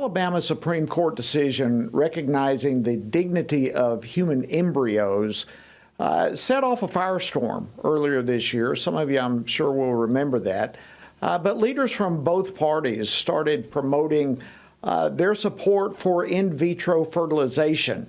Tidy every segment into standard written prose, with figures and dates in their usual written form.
Alabama Supreme Court decision recognizing the dignity of human embryos set off a firestorm earlier this year. Some of you, I'm sure, will remember that. But leaders from both parties started promoting their support for in vitro fertilization.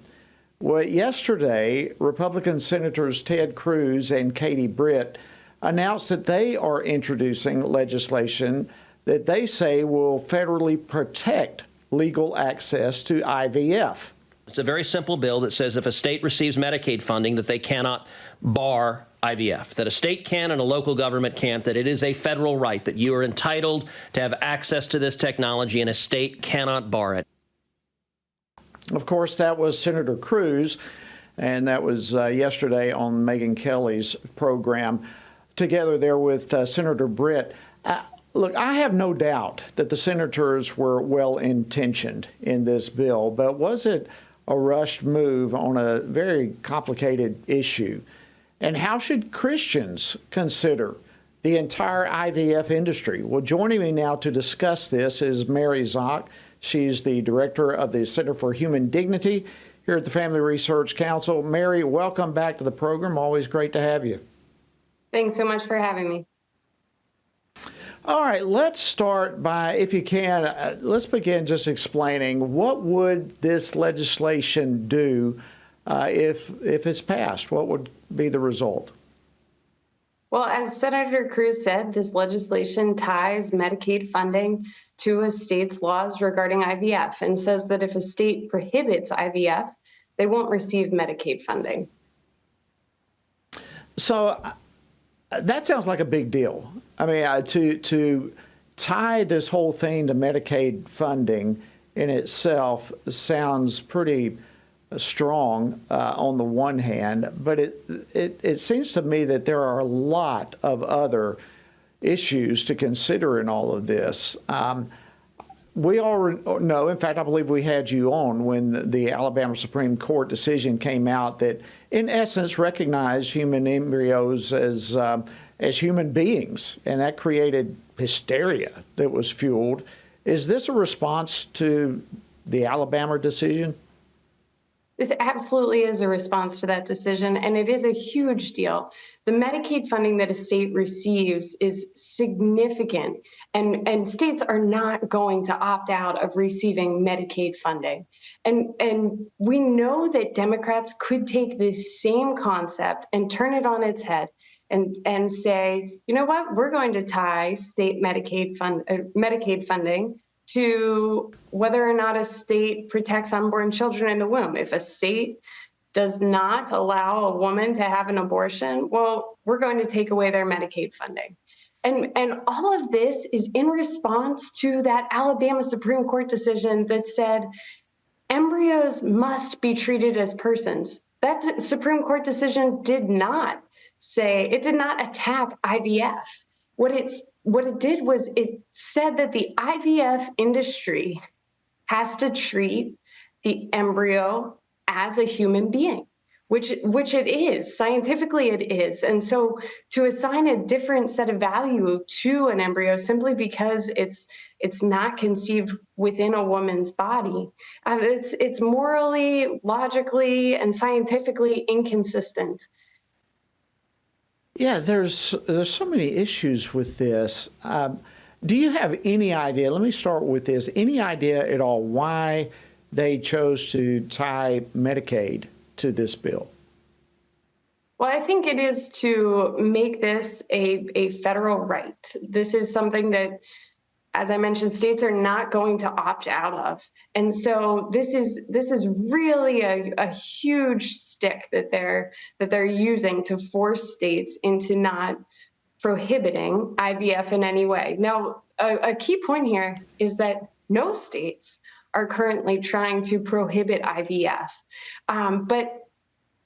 Well, yesterday, Republican Senators Ted Cruz and Katie Britt announced that they are introducing legislation that they say will federally protect legal access to IVF. It's a very simple bill that says if a state receives Medicaid funding, that they cannot bar IVF, that a state can and a local government can't, that it is a federal right, that you are entitled to have access to this technology and a state cannot bar it. Of course, that was Senator Cruz, and that was yesterday on Megyn Kelly's program, together there with Senator Britt. Look, I have no doubt that the senators were well-intentioned in this bill, but was it a rushed move on a very complicated issue? And how should Christians consider the entire IVF industry? Well, joining me now to discuss this is Mary Szoch. She's the director of the Center for Human Dignity here at the Family Research Council. Mary, welcome back to the program. Always great to have you. Thanks so much for having me. All right, let's start by, if you can, let's begin just explaining what would this legislation do if it's passed? What would be the result? Well, as Senator Cruz said, this legislation ties Medicaid funding to a state's laws regarding IVF and says that if a state prohibits IVF, they won't receive Medicaid funding. So that sounds like a big deal. I mean, to tie this whole thing to Medicaid funding in itself sounds pretty strong on the one hand, but it seems to me that there are a lot of other issues to consider in all of this. We all know, in fact, I believe we had you on when the Alabama Supreme Court decision came out that, in essence, recognized human embryos as human beings, and that created hysteria that was fueled. Is this a response to the Alabama decision? This absolutely is a response to that decision, and it is a huge deal. The Medicaid funding that a state receives is significant, and states are not going to opt out of receiving Medicaid funding. And we know that Democrats could take this same concept and turn it on its head and say, you know what, we're going to tie state Medicaid funding to whether or not a state protects unborn children in the womb. If a state does not allow a woman to have an abortion, well, we're going to take away their Medicaid funding. And all of this is in response to that Alabama Supreme Court decision that said embryos must be treated as persons. That Supreme Court decision did not attack IVF. What it did was it said that the IVF industry has to treat the embryo as a human being, which it is. Scientifically, it is. And so to assign a different set of value to an embryo simply because it's not conceived within a woman's body, it's morally, logically, and scientifically inconsistent. Yeah, there's so many issues with this. Do you have any idea, let me start with this, any idea at all why they chose to tie Medicaid to this bill? Well, I think it is to make this a federal right. This is something that, as I mentioned, states are not going to opt out of. And so this is really a huge stick that they're using to force states into not prohibiting IVF in any way. Now, a key point here is that no states are currently trying to prohibit IVF. But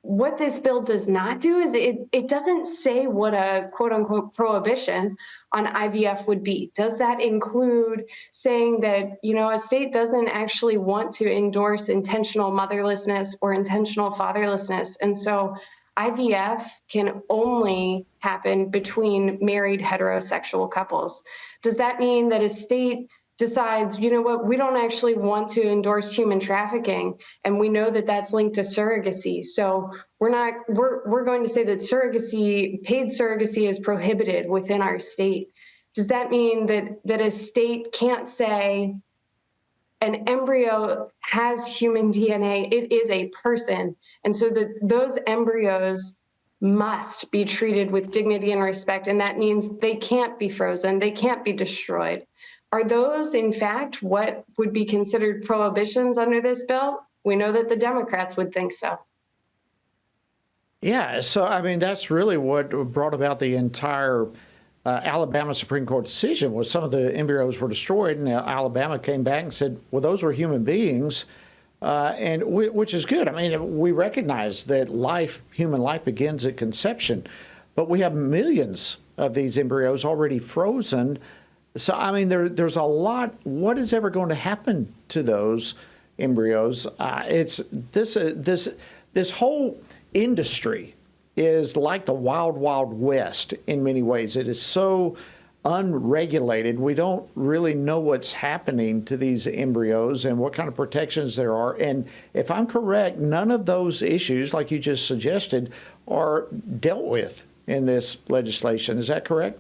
what this bill does not do is it doesn't say what a quote unquote prohibition on IVF would be. Does that include saying that, a state doesn't actually want to endorse intentional motherlessness or intentional fatherlessness? And so IVF can only happen between married heterosexual couples. Does that mean that a state decides, you know what, we don't actually want to endorse human trafficking, and we know that that's linked to surrogacy. So we're going to say that paid surrogacy is prohibited within our state. Does that mean that a state can't say an embryo has human DNA, it is a person, and so that those embryos must be treated with dignity and respect, and that means they can't be frozen, they can't be destroyed? Are those, in fact, what would be considered prohibitions under this bill? We know that the Democrats would think so. Yeah, so I mean, that's really what brought about the entire Alabama Supreme Court decision. Was some of the embryos were destroyed, and Alabama came back and said, well, those were human beings, which is good. I mean, we recognize that human life begins at conception, but we have millions of these embryos already frozen. So, I mean, there's a lot. What is ever going to happen to those embryos? It's this whole industry is like the wild, wild west in many ways. It is so unregulated. We don't really know what's happening to these embryos and what kind of protections there are. And if I'm correct, none of those issues, like you just suggested, are dealt with in this legislation. Is that correct?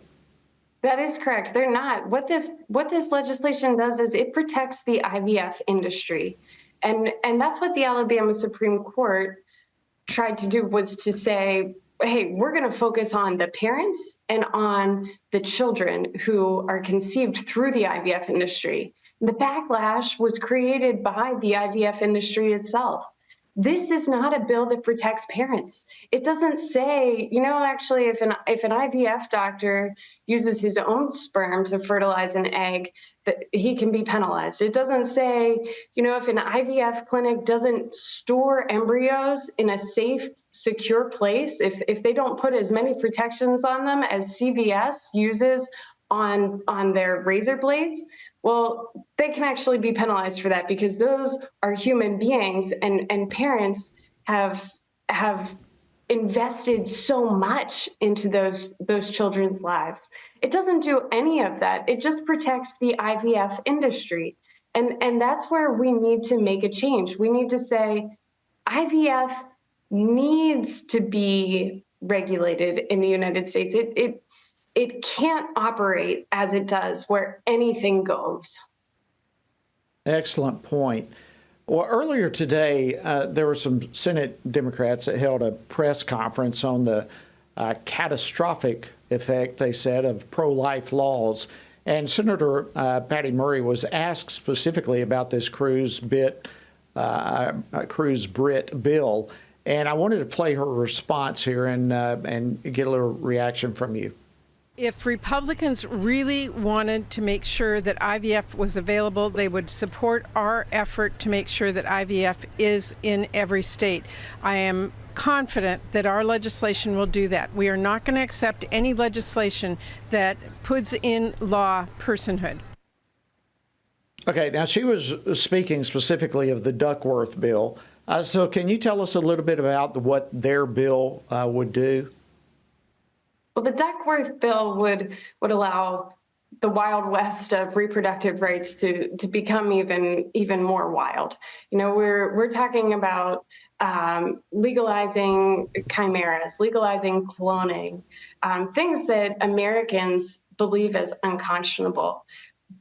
That is correct. They're not. What this legislation does is it protects the IVF industry. And that's what the Alabama Supreme Court tried to do, was to say, hey, we're going to focus on the parents and on the children who are conceived through the IVF industry. The backlash was created by the IVF industry itself. This is not a bill that protects parents. It doesn't say, you know, actually, if an IVF doctor uses his own sperm to fertilize an egg, that he can be penalized. It doesn't say, you know, if an IVF clinic doesn't store embryos in a safe, secure place, if they don't put as many protections on them as CVS uses on their razor blades, well, they can actually be penalized for that, because those are human beings, and parents have invested so much into those children's lives. It doesn't do any of that. It just protects the IVF industry. And that's where we need to make a change. We need to say IVF needs to be regulated in the United States. It can't operate as it does, where anything goes. Excellent point. Well, earlier today, there were some Senate Democrats that held a press conference on the catastrophic effect, they said, of pro-life laws. And Senator Patty Murray was asked specifically about this Cruz-Britt bill. And I wanted to play her response here and get a little reaction from you. If Republicans really wanted to make sure that IVF was available, they would support our effort to make sure that IVF is in every state. I am confident that our legislation will do that. We are not going to accept any legislation that puts in law personhood. Okay, now she was speaking specifically of the Duckworth bill. So can you tell us a little bit about what their bill would do? Well, the Duckworth bill would allow the Wild West of reproductive rights to become even more wild. You know, we're talking about legalizing chimeras, legalizing cloning, things that Americans believe as unconscionable.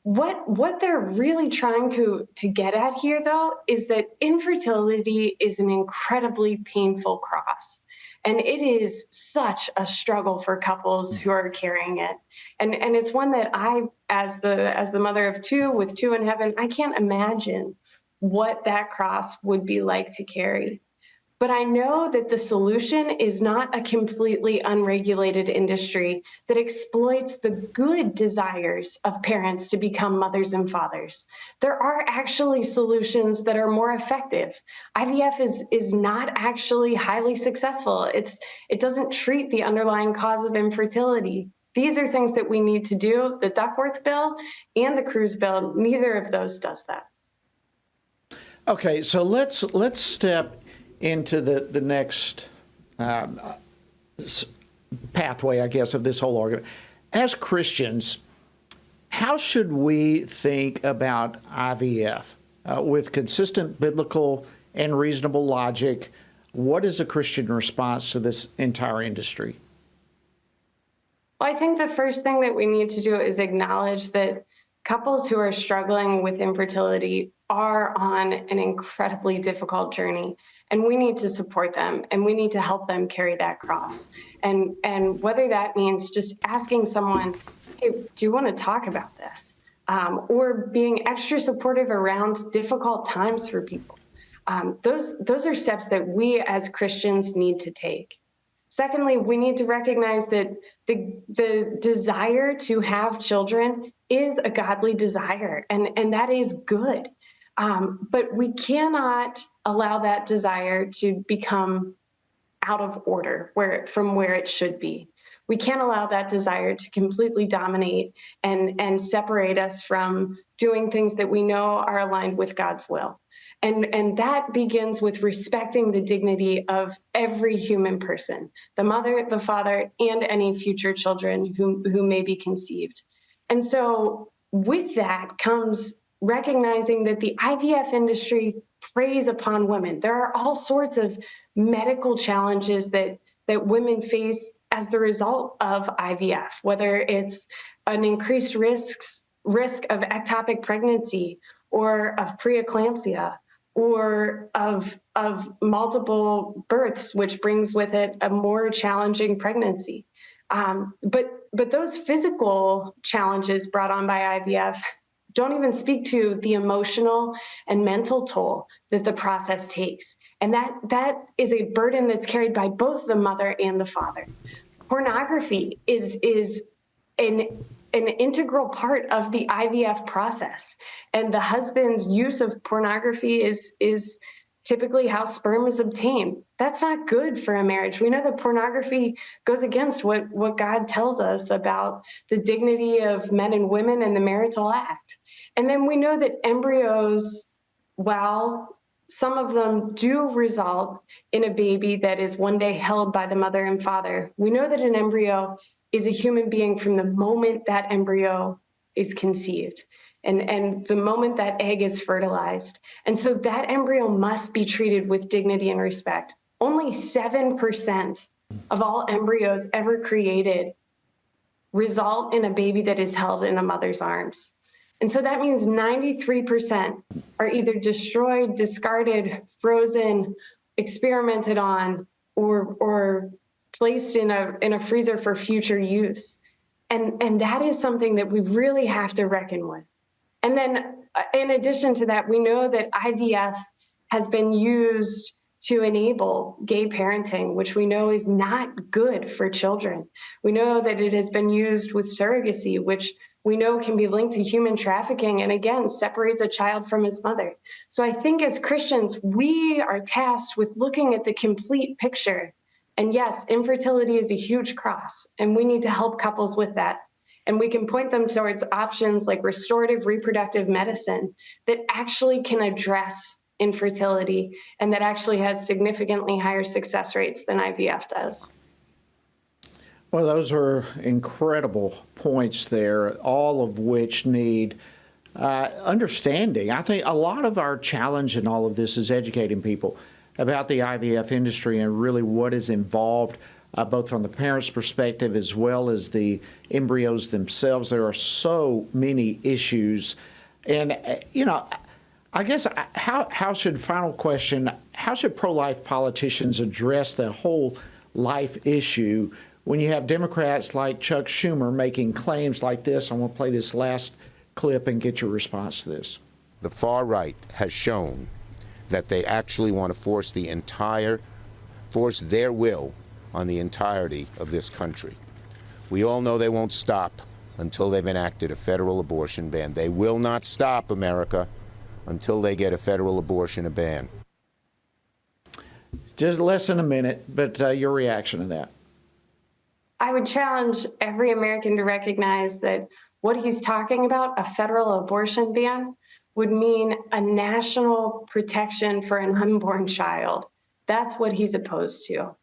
What they're really trying to get at here, though, is that infertility is an incredibly painful cross. And it is such a struggle for couples who are carrying it. And it's one that I, as the mother of two with two in heaven, I can't imagine what that cross would be like to carry. But I know that the solution is not a completely unregulated industry that exploits the good desires of parents to become mothers and fathers. There are actually solutions that are more effective. IVF is not actually highly successful. It doesn't treat the underlying cause of infertility. These are things that we need to do. The Duckworth bill and the Cruz bill, neither of those does that. Okay, so let's step into the next pathway, I guess, of this whole argument. As Christians, How should we think about IVF with consistent biblical and reasonable logic? What is a Christian response to this entire industry? Well, I think the first thing that we need to do is acknowledge that couples who are struggling with infertility are on an incredibly difficult journey, and we need to support them and we need to help them carry that cross. And whether that means just asking someone, hey, do you want to talk about this? Or being extra supportive around difficult times for people. Those are steps that we as Christians need to take. Secondly, we need to recognize that the desire to have children is a godly desire, and that is good. But we cannot allow that desire to become out of order from where it should be. We can't allow that desire to completely dominate and separate us from doing things that we know are aligned with God's will. And that begins with respecting the dignity of every human person, the mother, the father, and any future children who may be conceived. And so with that comes recognizing that the IVF industry preys upon women. There are all sorts of medical challenges that women face as the result of IVF, whether it's an increased risk of ectopic pregnancy or of preeclampsia, or of multiple births, which brings with it a more challenging pregnancy. But those physical challenges brought on by IVF don't even speak to the emotional and mental toll that the process takes. And that is a burden that's carried by both the mother and the father. Pornography is an integral part of the IVF process. And the husband's use of pornography is typically how sperm is obtained. That's not good for a marriage. We know that pornography goes against what God tells us about the dignity of men and women and the marital act. And then we know that embryos, while some of them do result in a baby that is one day held by the mother and father, we know that an embryo is a human being from the moment that embryo is conceived and the moment that egg is fertilized. And so that embryo must be treated with dignity and respect. Only 7% of all embryos ever created result in a baby that is held in a mother's arms. And so that means 93% are either destroyed, discarded, frozen, experimented on, or placed in a freezer for future use. And that is something that we really have to reckon with. And then in addition to that, we know that IVF has been used to enable gay parenting, which we know is not good for children. We know that it has been used with surrogacy, which we know can be linked to human trafficking and again, separates a child from his mother. So I think as Christians, we are tasked with looking at the complete picture. And yes, infertility is a huge cross, and we need to help couples with that. And we can point them towards options like restorative reproductive medicine that actually can address infertility and that actually has significantly higher success rates than IVF does. Well, those are incredible points there, all of which need understanding. I think a lot of our challenge in all of this is educating people about the IVF industry and really what is involved, both from the parent's perspective as well as the embryos themselves. There are so many issues. And, I guess how should pro-life politicians address the whole life issue when you have Democrats like Chuck Schumer making claims like this? I want to play this last clip and get your response to this. The far right has shown that they actually want to force their will on the entirety of this country. We all know they won't stop until they've enacted a federal abortion ban. They will not stop, America, until they get a federal abortion ban. Just less than a minute, but your reaction to that. I would challenge every American to recognize that what he's talking about, a federal abortion ban, would mean a national protection for an unborn child. That's what he's opposed to.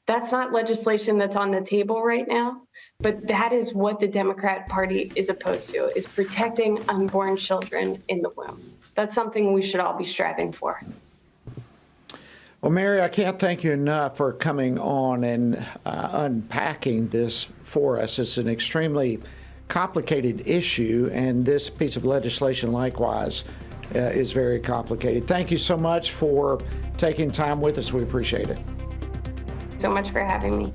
That's not legislation that's on the table right now, but that is what the Democrat Party is opposed to, is protecting unborn children in the womb. That's something we should all be striving for. Well, Mary, I can't thank you enough for coming on and unpacking this for us. It's an extremely complicated issue, and this piece of legislation likewise is very complicated. Thank you so much for taking time with us. We appreciate it. So much for having me.